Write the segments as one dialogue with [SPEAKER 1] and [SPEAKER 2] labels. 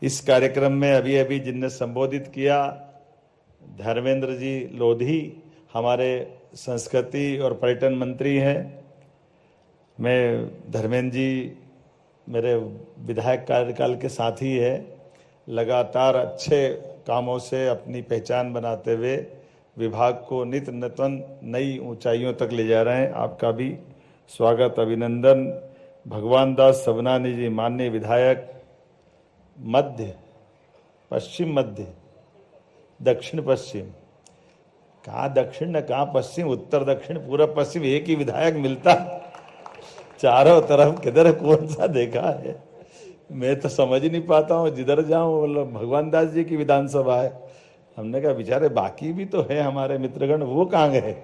[SPEAKER 1] इस कार्यक्रम में अभी अभी जिनने संबोधित किया, धर्मेंद्र जी लोधी हमारे संस्कृति और पर्यटन मंत्री हैं। मैं धर्मेंद्र जी मेरे विधायक कार्यकाल के साथी है, लगातार अच्छे कामों से अपनी पहचान बनाते हुए विभाग को नित नतन नई ऊंचाइयों तक ले जा रहे हैं। आपका भी स्वागत, अभिनंदन। भगवान दास सबनानी जी माननीय विधायक, मध्य पश्चिम मध्य दक्षिण पश्चिम, कहाँ दक्षिण न कहाँ पश्चिम, उत्तर दक्षिण पूर्व पश्चिम एक ही विधायक मिलता, चारों तरफ किधर कौन सा देखा है। मैं तो समझ ही नहीं पाता हूँ, जिधर जाऊं बोलो भगवान दास जी की विधानसभा है। हमने कहा बेचारे बाकी भी तो है हमारे मित्रगण, वो कहाँ गए।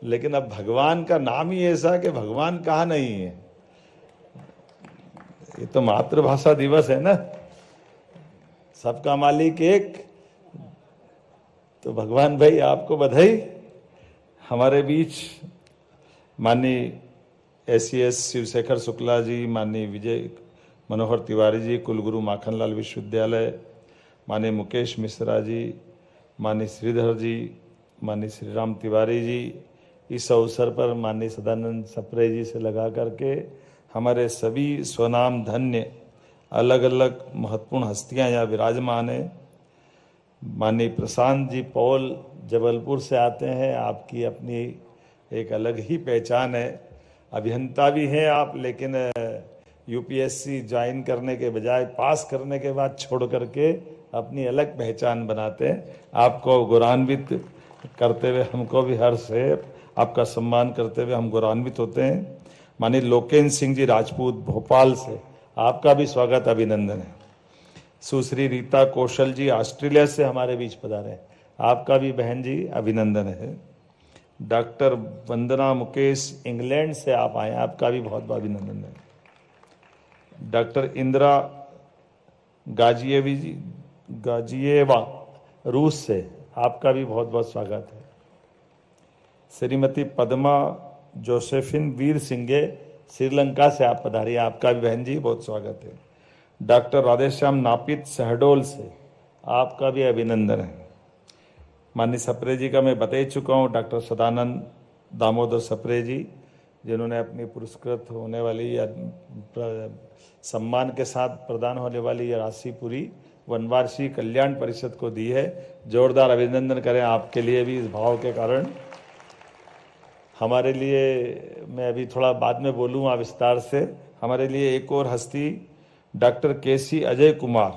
[SPEAKER 1] लेकिन अब भगवान का नाम ही ऐसा कि भगवान कहाँ नहीं है। ये तो मातृभाषा दिवस है ना, सबका मालिक एक। तो भगवान भाई आपको बधाई। हमारे बीच माननीय SES शिवशेखर शुक्ला जी, माननीय विजय मनोहर तिवारी जी, कुलगुरु माखनलाल विश्वविद्यालय, माननीय मुकेश मिश्रा जी, माननीय श्रीधर जी, माननीय श्रीराम तिवारी जी, इस अवसर पर माननीय सदानंद सप्रे जी से लगा करके हमारे सभी स्वनाम धन्य अलग अलग महत्वपूर्ण हस्तियां यहाँ विराजमान हैं। माननीय प्रशांत जी पौल जबलपुर से आते हैं, आपकी अपनी एक अलग ही पहचान है। अभियंता भी हैं आप, लेकिन UPSC ज्वाइन करने के बजाय पास करने के बाद छोड़ करके अपनी अलग पहचान बनाते हैं। आपको गौरवान्वित करते हुए हमको भी हर्ष है, आपका सम्मान करते हुए हम गौरवान्वित होते हैं। माननीय लोकेंद्र सिंह जी राजपूत भोपाल से, आपका भी स्वागत, अभिनंदन है। सुश्री रीता कौशल जी ऑस्ट्रेलिया से हमारे बीच पधारे हैं, आपका भी बहन जी अभिनंदन है। डॉक्टर वंदना मुकेश इंग्लैंड से आप आए, आपका भी बहुत बहुत अभिनंदन है। डॉक्टर इंदिरा गाजिएवा रूस से, आपका भी बहुत बहुत स्वागत है। श्रीमती पद्मा जोसेफिन वीर सिंघे श्रीलंका से आप पधारी, आपका भी बहन जी बहुत स्वागत है। डॉक्टर राधेश्याम नापित शहडोल से, आपका भी अभिनंदन है। माननीय सप्रे जी का मैं बता ही चुका हूँ, डॉक्टर सदानंद दामोदर सप्रे जी, जिन्होंने अपनी पुरस्कृत होने वाली या सम्मान के साथ प्रदान होने वाली यह राशि पूरी वनवासी कल्याण परिषद को दी है। जोरदार अभिनंदन करें आपके लिए भी इस भाव के कारण। हमारे लिए, मैं अभी थोड़ा बाद में बोलूँगा विस्तार से, हमारे लिए एक और हस्ती डॉक्टर KC अजय कुमार,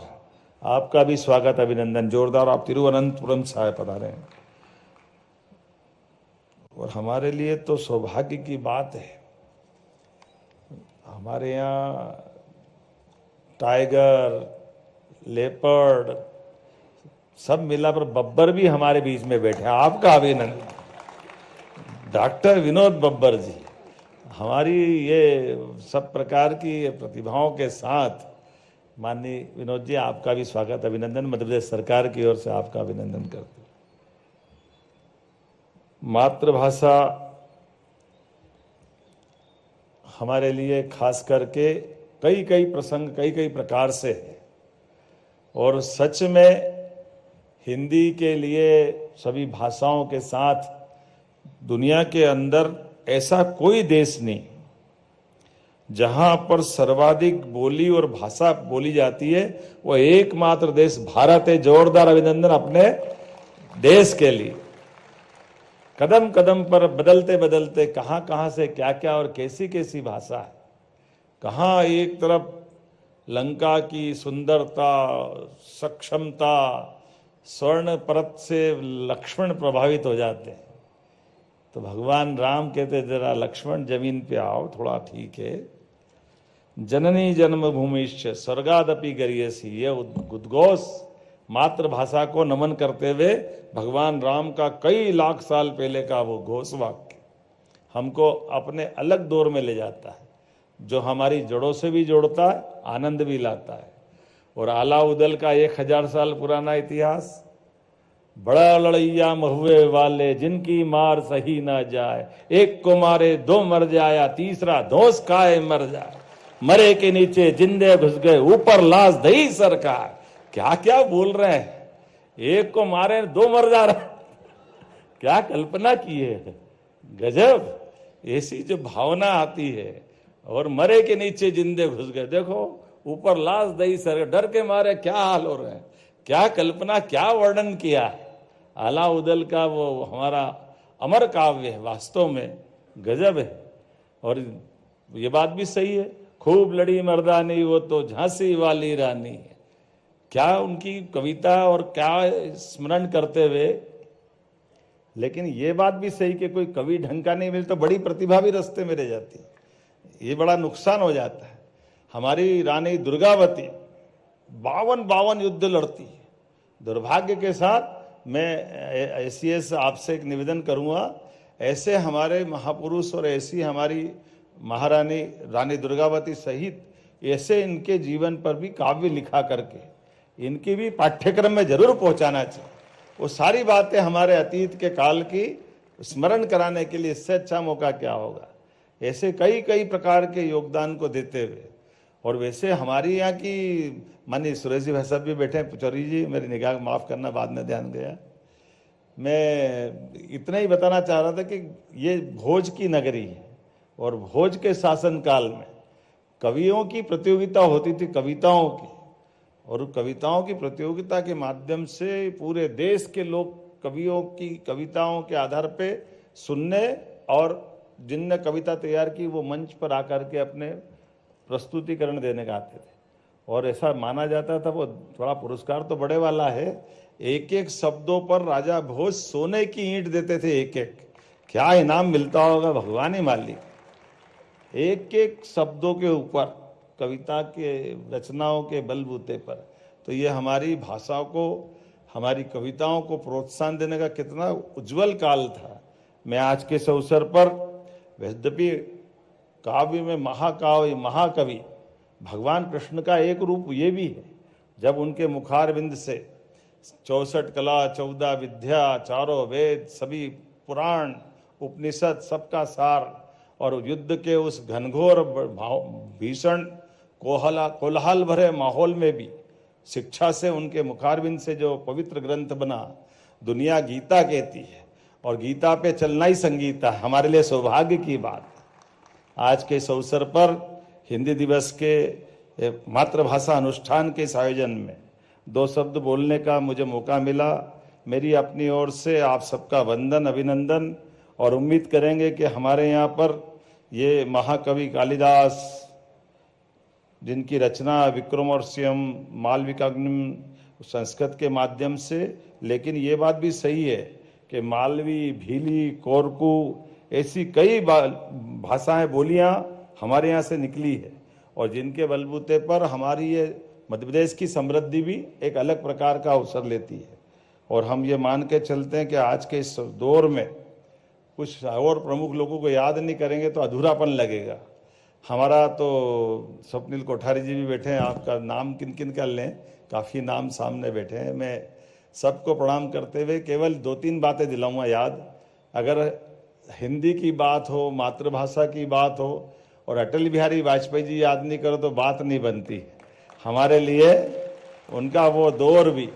[SPEAKER 1] आपका भी स्वागत, अभिनंदन, जोरदार। आप तिरुवनंतपुरम से पधारे हैं। और हमारे लिए तो सौभाग्य की बात है, हमारे यहाँ टाइगर, लेपर्ड सब मिला पर बब्बर भी हमारे बीच में बैठे हैं, आपका अभिनंदन। डॉक्टर विनोद बब्बर जी, हमारी ये सब प्रकार की प्रतिभाओं के साथ, माननीय विनोद जी आपका भी स्वागत, अभिनंदन। मध्य प्रदेश सरकार की ओर से आपका अभिनंदन करते। मातृभाषा हमारे लिए खास करके कई प्रसंग कई प्रकार से है, और सच में हिंदी के लिए सभी भाषाओं के साथ दुनिया के अंदर ऐसा कोई देश नहीं जहां पर सर्वाधिक बोली और भाषा बोली जाती है, वो एकमात्र देश भारत है। जोरदार अभिनंदन अपने देश के लिए। कदम कदम पर बदलते बदलते कहां से क्या और कैसी भाषा है। कहां एक तरफ लंका की सुंदरता, सक्षमता, स्वर्ण परत से लक्ष्मण प्रभावित हो जाते हैं, तो भगवान राम कहते जरा लक्ष्मण जमीन पे आओ, थोड़ा ठीक है। जननी जन्मभूमिश्च स्वर्गादपि गरीयसी, ये उद्घोष मातृभाषा को नमन करते हुए भगवान राम का कई लाख साल पहले का वो घोष वाक्य हमको अपने अलग दौर में ले जाता है, जो हमारी जड़ों से भी जोड़ता है, आनंद भी लाता है। और आला उदल का 1000 साल पुराना इतिहास, बड़ा लड़ैया महुए वाले जिनकी मार सही ना जाए, एक को मारे दो मर जाया, तीसरा धोस खाए मर जाए। मरे के नीचे जिंदे घुस गए, ऊपर लाश दही सरकार। क्या क्या बोल रहे हैं, एक को मारे दो मर जा रहा, क्या कल्पना की है, गजब। ऐसी जो भावना आती है, और मरे के नीचे जिंदे घुस गए, देखो ऊपर लाश दही सरकार, डर के मारे क्या हाल हो रहे हैं, क्या कल्पना, क्या वर्णन किया है। अलाउद्दीन का वो हमारा अमर काव्य है, वास्तव में गजब है। और ये बात भी सही है, खूब लड़ी मर्दानी वो तो झांसी वाली रानी है। क्या उनकी कविता और क्या स्मरण करते हुए। लेकिन ये बात भी सही कि कोई कवि ढंग का नहीं मिले तो बड़ी प्रतिभा भी रास्ते में रह जाती है, ये बड़ा नुकसान हो जाता है। हमारी रानी दुर्गावती 52 युद्ध लड़ती है। दुर्भाग्य के साथ मैं एसीएस आपसे एक निवेदन करूंगा, ऐसे हमारे महापुरुष और ऐसी हमारी महारानी रानी दुर्गावती सहित ऐसे इनके जीवन पर भी काव्य लिखा करके इनकी भी पाठ्यक्रम में जरूर पहुंचाना चाहिए। वो सारी बातें हमारे अतीत के काल की स्मरण कराने के लिए इससे अच्छा मौका क्या होगा। ऐसे कई कई प्रकार के योगदान को देते हुए। और वैसे हमारी यहाँ की माननीय सुरेश जी भाई साहब भी बैठे हैं, पुचौरी जी मेरी निगाह माफ करना, बाद में ध्यान गया। मैं इतना ही बताना चाह रहा था कि ये भोज की नगरी है, और भोज के शासन काल में कवियों की प्रतियोगिता होती थी, कविताओं की। और कविताओं की प्रतियोगिता के माध्यम से पूरे देश के लोग कवियों की कविताओं के आधार पे सुनने, और जिनने कविता तैयार की वो मंच पर आकर के अपने प्रस्तुतिकरण देने का आते थे। और ऐसा माना जाता था, वो थोड़ा पुरस्कार तो बड़े वाला है, एक एक शब्दों पर राजा भोज सोने की ईंट देते थे, एक एक। क्या इनाम मिलता होगा भगवान ही मालिक, एक एक शब्दों के ऊपर, कविता के रचनाओं के बलबूते पर। तो ये हमारी भाषा को, हमारी कविताओं को प्रोत्साहन देने का कितना उज्जवल काल था। मैं आज के इस अवसर पर, यद्यपि काव्य में महाकाव्य महाकवि भगवान कृष्ण का एक रूप ये भी है, जब उनके मुखारविंद से 64 कला 14 विद्या, चारों वेद, सभी पुराण उपनिषद, सबका सार, और युद्ध के उस घनघोर भीषण कोलाहल भरे माहौल में भी शिक्षा से उनके मुखारविंद से जो पवित्र ग्रंथ बना, दुनिया गीता कहती है, और गीता पे चलना ही संगीता है। हमारे लिए सौभाग्य की बात। आज के इस अवसर पर हिंदी दिवस के मातृभाषा अनुष्ठान के इस आयोजन में 2 शब्द बोलने का मुझे मौका मिला। मेरी अपनी ओर से आप सबका वंदन, अभिनंदन, और उम्मीद करेंगे कि हमारे यहाँ पर ये महाकवि कालिदास, जिनकी रचना विक्रमोर्वशीयम, मालविकाग्निम संस्कृत के माध्यम से, लेकिन ये बात भी सही है कि मालवी, भीली, कोरकू, ऐसी कई भाषाएं, बोलियां हमारे यहाँ से निकली है, और जिनके बलबूते पर हमारी ये मध्य प्रदेश की समृद्धि भी एक अलग प्रकार का अवसर लेती है। और हम ये मान के चलते हैं कि आज के इस दौर में कुछ और प्रमुख लोगों को याद नहीं करेंगे तो अधूरापन लगेगा। हमारा तो स्वप्निल कोठारी जी भी बैठे हैं, आपका नाम किन किन का लें, काफ़ी नाम सामने बैठे हैं। मैं सबको प्रणाम करते हुए केवल 2-3 बातें दिलाऊंगा याद। अगर हिंदी की बात हो, मातृभाषा की बात हो, और अटल बिहारी वाजपेयी जी याद नहीं करो तो बात नहीं बनती। हमारे लिए उनका वो दौर भी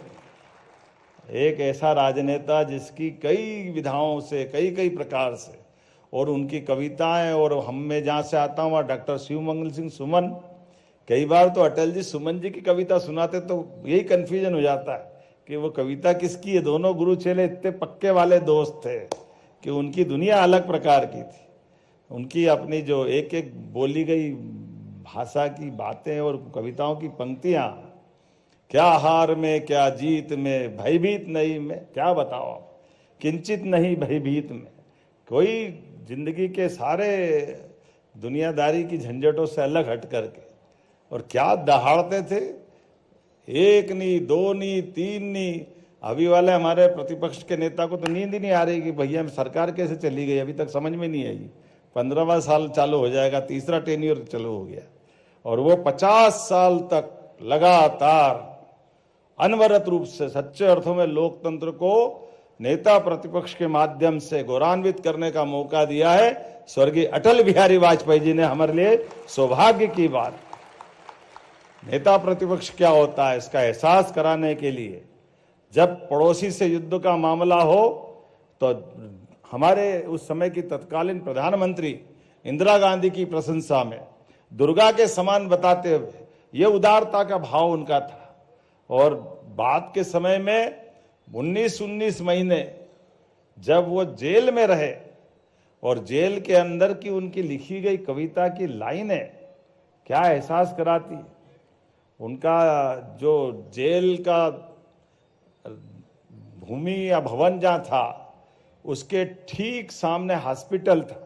[SPEAKER 1] एक ऐसा राजनेता जिसकी कई विधाओं से, कई कई प्रकार से, और उनकी कविताएं, और हम में जहाँ से आता हूँ डॉक्टर शिवमंगल सिंह सुमन, कई बार तो अटल जी सुमन जी की कविता सुनाते तो यही कन्फ्यूजन हो जाता है कि वो कविता किसकी है। दोनों गुरु चेले इतने पक्के वाले दोस्त थे कि उनकी दुनिया अलग प्रकार की थी। उनकी अपनी जो एक एक बोली गई भाषा की बातें और कविताओं की पंक्तियां, क्या हार में क्या जीत में, भयभीत नहीं में, क्या बताओ आप, किंचित नहीं भयभीत में। कोई जिंदगी के सारे दुनियादारी की झंझटों से अलग हट करके, और क्या दहाड़ते थे, 1 नहीं 2 नहीं 3 नहीं। अभी वाले हमारे प्रतिपक्ष के नेता को तो नींद ही नहीं आ रही कि भैया सरकार कैसे चली गई, अभी तक समझ में नहीं आई। 15वां साल चालू हो जाएगा, तीसरा टेन्योर चालू हो गया, और वो 50 साल तक लगातार अनवरत रूप से सच्चे अर्थों में लोकतंत्र को नेता प्रतिपक्ष के माध्यम से गौरवान्वित करने का मौका दिया है। स्वर्गीय अटल बिहारी वाजपेयी जी ने हमारे लिए सौभाग्य की बात। नेता प्रतिपक्ष क्या होता है इसका एहसास कराने के लिए जब पड़ोसी से युद्ध का मामला हो तो हमारे उस समय की तत्कालीन प्रधानमंत्री इंदिरा गांधी की प्रशंसा में दुर्गा के समान बताते हुए ये उदारता का भाव उनका था। और बाद के समय में 19 महीने जब वो जेल में रहे और जेल के अंदर की उनकी लिखी गई कविता की लाइनें क्या एहसास कराती है। उनका जो जेल का भूमि या भवन जहाँ था उसके ठीक सामने हॉस्पिटल था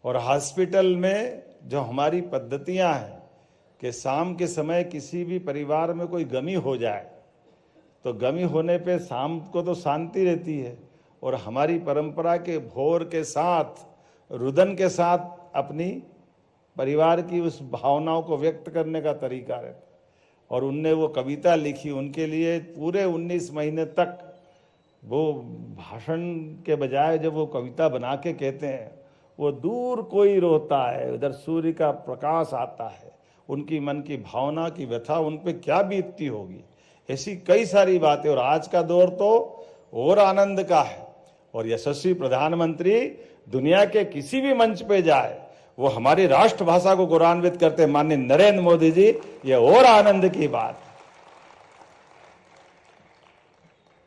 [SPEAKER 1] और हॉस्पिटल में जो हमारी पद्धतियां हैं कि शाम के समय किसी भी परिवार में कोई गमी हो जाए तो गमी होने पे शाम को तो शांति रहती है और हमारी परंपरा के भोर के साथ रुदन के साथ अपनी परिवार की उस भावनाओं को व्यक्त करने का तरीका रहता। और उनने वो कविता लिखी, उनके लिए पूरे 19 महीने तक वो भाषण के बजाय जब वो कविता बना के कहते हैं, वो दूर कोई रोता है उधर सूर्य का प्रकाश आता है, उनकी मन की भावना की व्यथा उन पे क्या बीतती होगी। ऐसी कई सारी बातें। और आज का दौर तो और आनंद का है और यशस्वी प्रधानमंत्री दुनिया के किसी भी मंच पे जाए वो हमारी राष्ट्रभाषा को गौरवान्वित करते माननीय नरेंद्र मोदी जी, ये और आनंद की बात।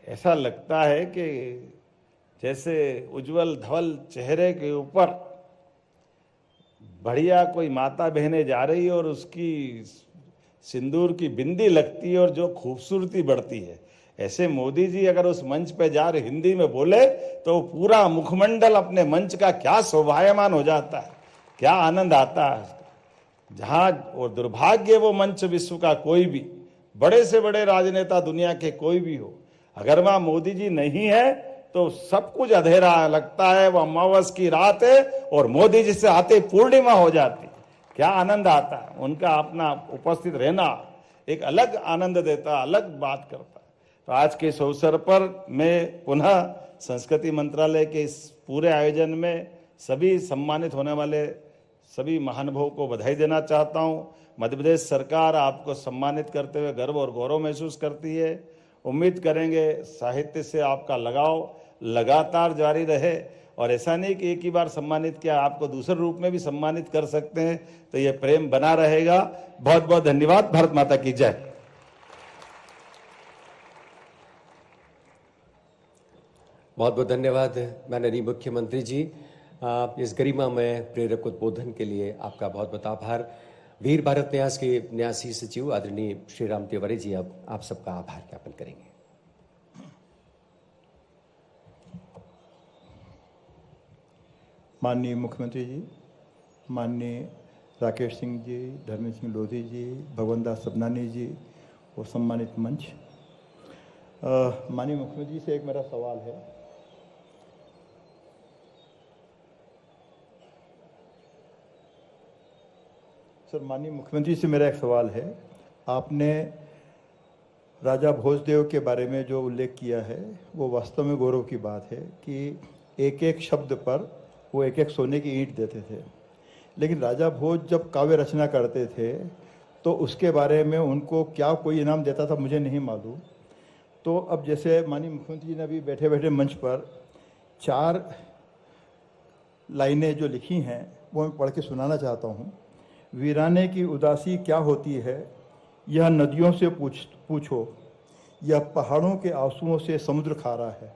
[SPEAKER 1] ऐसा लगता है कि जैसे उज्जवल धवल चेहरे के ऊपर बढ़िया कोई माता बहने जा रही है और उसकी सिंदूर की बिंदी लगती है और जो खूबसूरती बढ़ती है। ऐसे मोदी जी अगर उस मंच पे जा रहे हिंदी में बोले तो पूरा मुखमंडल अपने मंच का क्या शोभायमान हो जाता है, क्या आनंद आता है। जहां और दुर्भाग्य वो मंच विश्व का कोई भी बड़े से बड़े राजनेता दुनिया के कोई भी हो, अगर वहां मोदी जी नहीं है तो सब कुछ अंधेरा लगता है। वो अमावस की रात है और मोदी जी से आते पूर्णिमा हो जाती, क्या आनंद आता है। उनका अपना उपस्थित रहना एक अलग आनंद देता, अलग बात करता। तो आज के इस अवसर पर मैं पुनः संस्कृति मंत्रालय के इस पूरे आयोजन में सभी सम्मानित होने वाले सभी महानुभावों को बधाई देना चाहता हूं। मध्य प्रदेश सरकार आपको सम्मानित करते हुए गर्व और गौरव महसूस करती है। उम्मीद करेंगे साहित्य से आपका लगाव लगातार जारी रहे और ऐसा नहीं कि एक ही बार सम्मानित किया, आपको दूसरे रूप में भी सम्मानित कर सकते हैं, तो ये प्रेम बना रहेगा। बहुत बहुत धन्यवाद। भारत माता की जय।
[SPEAKER 2] बहुत बहुत धन्यवाद माननीय मुख्यमंत्री जी। इस गरिमामय प्रेरक उद्बोधन के लिए आपका बहुत बहुत आभार। वीर भारत न्यास के न्यासी सचिव आदरणीय श्री राम तिवारी जी अब आप सबका आभार ज्ञापन करेंगे।
[SPEAKER 3] माननीय मुख्यमंत्री जी, माननीय राकेश सिंह जी, धर्मेंद्र सिंह लोधी जी, भगवंत दास सबनानी जी और सम्मानित मंच। माननीय मुख्यमंत्री जी से एक मेरा सवाल है। सर, माननीय मुख्यमंत्री से मेरा एक सवाल है। आपने राजा भोजदेव के बारे में जो उल्लेख किया है वो वास्तव में गौरव की बात है कि एक एक शब्द पर वो एक एक सोने की ईंट देते थे। लेकिन राजा भोज जब काव्य रचना करते थे तो उसके बारे में उनको क्या कोई इनाम देता था मुझे नहीं मालूम। तो अब जैसे माननीय मुख्यमंत्री जी ने अभी बैठे बैठे मंच पर 4 लाइनें जो लिखी हैं वो मैं पढ़ के सुनाना चाहता हूँ। वीराने की उदासी क्या होती है, यह नदियों से पूछो, यह पहाड़ों के आंसुओं से समुद्र खारा है।